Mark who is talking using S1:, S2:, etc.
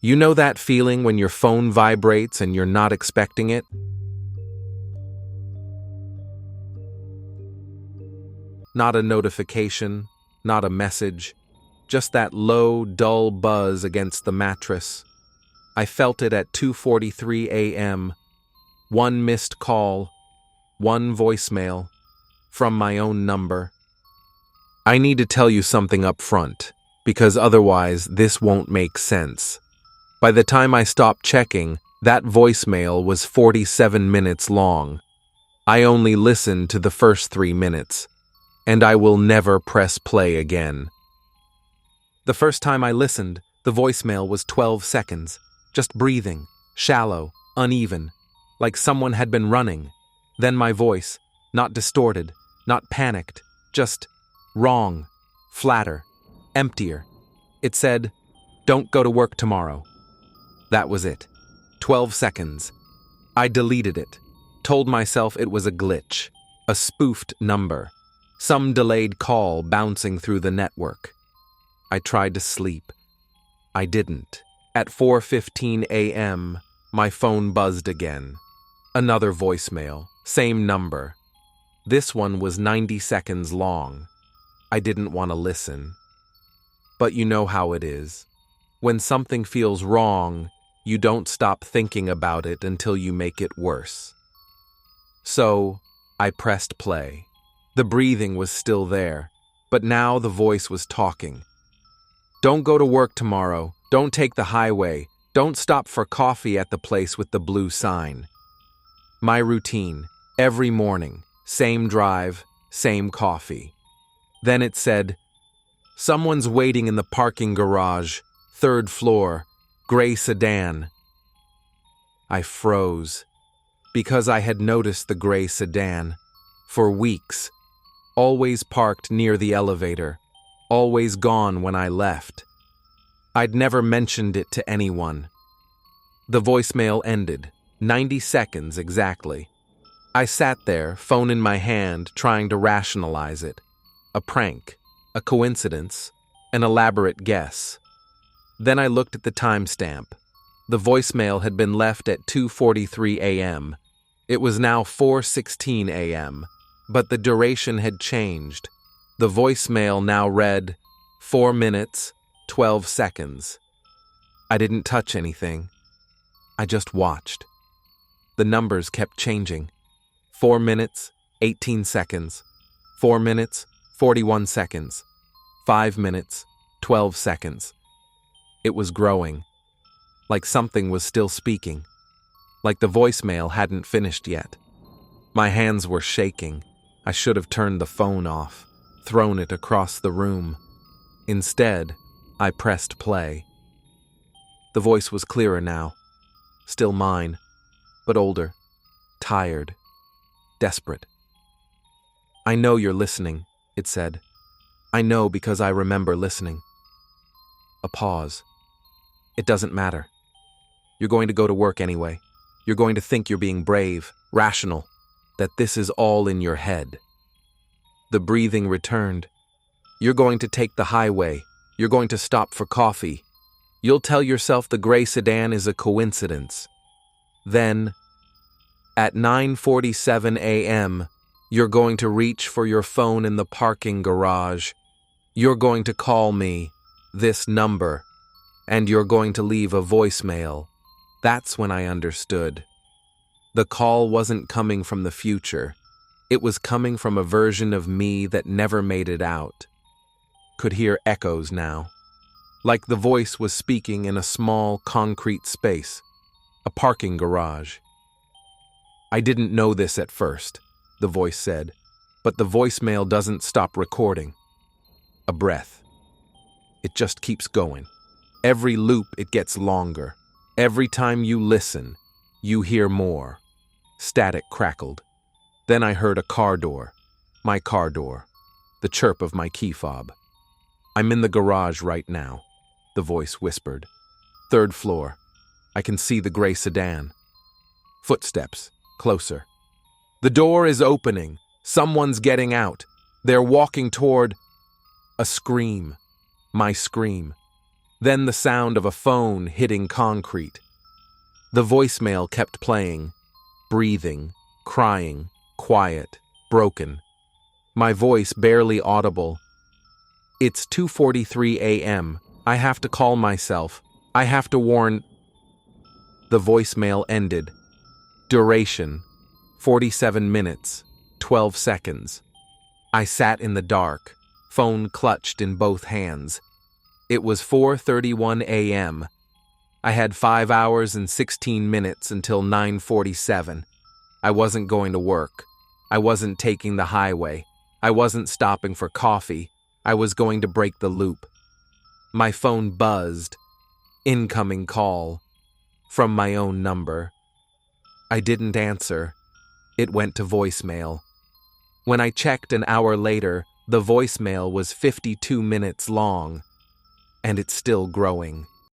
S1: You know that feeling when your phone vibrates and you're not expecting it? Not a notification, not a message, just that low, dull buzz against the mattress. I felt it at 2:43 a.m. One missed call, one voicemail, from my own number. I need to tell you something up front, because otherwise this won't make sense. By the time I stopped checking, that voicemail was 47 minutes long. I only listened to the first 3 minutes, and I will never press play again. The first time I listened, the voicemail was 12 seconds, just breathing, shallow, uneven, like someone had been running. Then my voice, not distorted, not panicked, just wrong, flatter, emptier. It said, "Don't go to work tomorrow." That was it. 12 seconds. I deleted it, told myself it was a glitch, a spoofed number, some delayed call bouncing through the network. I tried to sleep. I didn't. At 4:15 a.m., my phone buzzed again. Another voicemail, same number. This one was 90 seconds long. I didn't want to listen. But you know how it is. When something feels wrong, you don't stop thinking about it until you make it worse. So, I pressed play. The breathing was still there, but now the voice was talking. "Don't go to work tomorrow. Don't take the highway. Don't stop for coffee at the place with the blue sign." My routine, every morning, same drive, same coffee. Then it said, "Someone's waiting in the parking garage, 3rd floor, gray sedan." I froze, because I had noticed the gray sedan. For weeks, always parked near the elevator, always gone when I left. I'd never mentioned it to anyone. The voicemail ended, 90 seconds exactly. I sat there, phone in my hand, trying to rationalize it. A prank, a coincidence, an elaborate guess. Then I looked at the timestamp. The voicemail had been left at 2:43 a.m. It was now 4:16 a.m., but the duration had changed. The voicemail now read 4 minutes, 12 seconds. I didn't touch anything. I just watched. The numbers kept changing. 4 minutes, 18 seconds. 4 minutes, 41 seconds. 5 minutes, 12 seconds. It was growing. Like something was still speaking. Like the voicemail hadn't finished yet. My hands were shaking. I should have turned the phone off, thrown it across the room. Instead, I pressed play. The voice was clearer now. Still mine, but older, tired, desperate. "I know you're listening," it said. "I know because I remember listening." A pause. "It doesn't matter. You're going to go to work anyway. You're going to think you're being brave, rational, that this is all in your head." The breathing returned. "You're going to take the highway. You're going to stop for coffee. You'll tell yourself the gray sedan is a coincidence. Then, at 9:47 a.m., you're going to reach for your phone in the parking garage. You're going to call me, this number, and you're going to leave a voicemail." That's when I understood. The call wasn't coming from the future. It was coming from a version of me that never made it out. Could hear echoes now. Like the voice was speaking in a small, concrete space. A parking garage. "I didn't know this at first," the voice said, "but the voicemail doesn't stop recording." A breath. It just keeps going. Every loop it gets longer. Every time you listen, you hear more. Static crackled. Then I heard a car door. My car door. The chirp of my key fob. "I'm in the garage right now," the voice whispered. "3rd floor. I can see the gray sedan." Footsteps. Closer. "The door is opening. Someone's getting out. They're walking toward..." A scream. My scream. Then the sound of a phone hitting concrete. The voicemail kept playing, breathing, crying, quiet, broken. My voice barely audible. It's 2:43 a.m. I have to call myself. I have to warn. The voicemail ended. Duration: 47 minutes, 12 seconds. I sat in the dark, phone clutched in both hands. It was 4:31 a.m. I had 5 hours and 16 minutes until 9:47. I wasn't going to work. I wasn't taking the highway. I wasn't stopping for coffee. I was going to break the loop. My phone buzzed. Incoming call. From my own number. I didn't answer. It went to voicemail. When I checked an hour later, the voicemail was 52 minutes long. And it's still growing.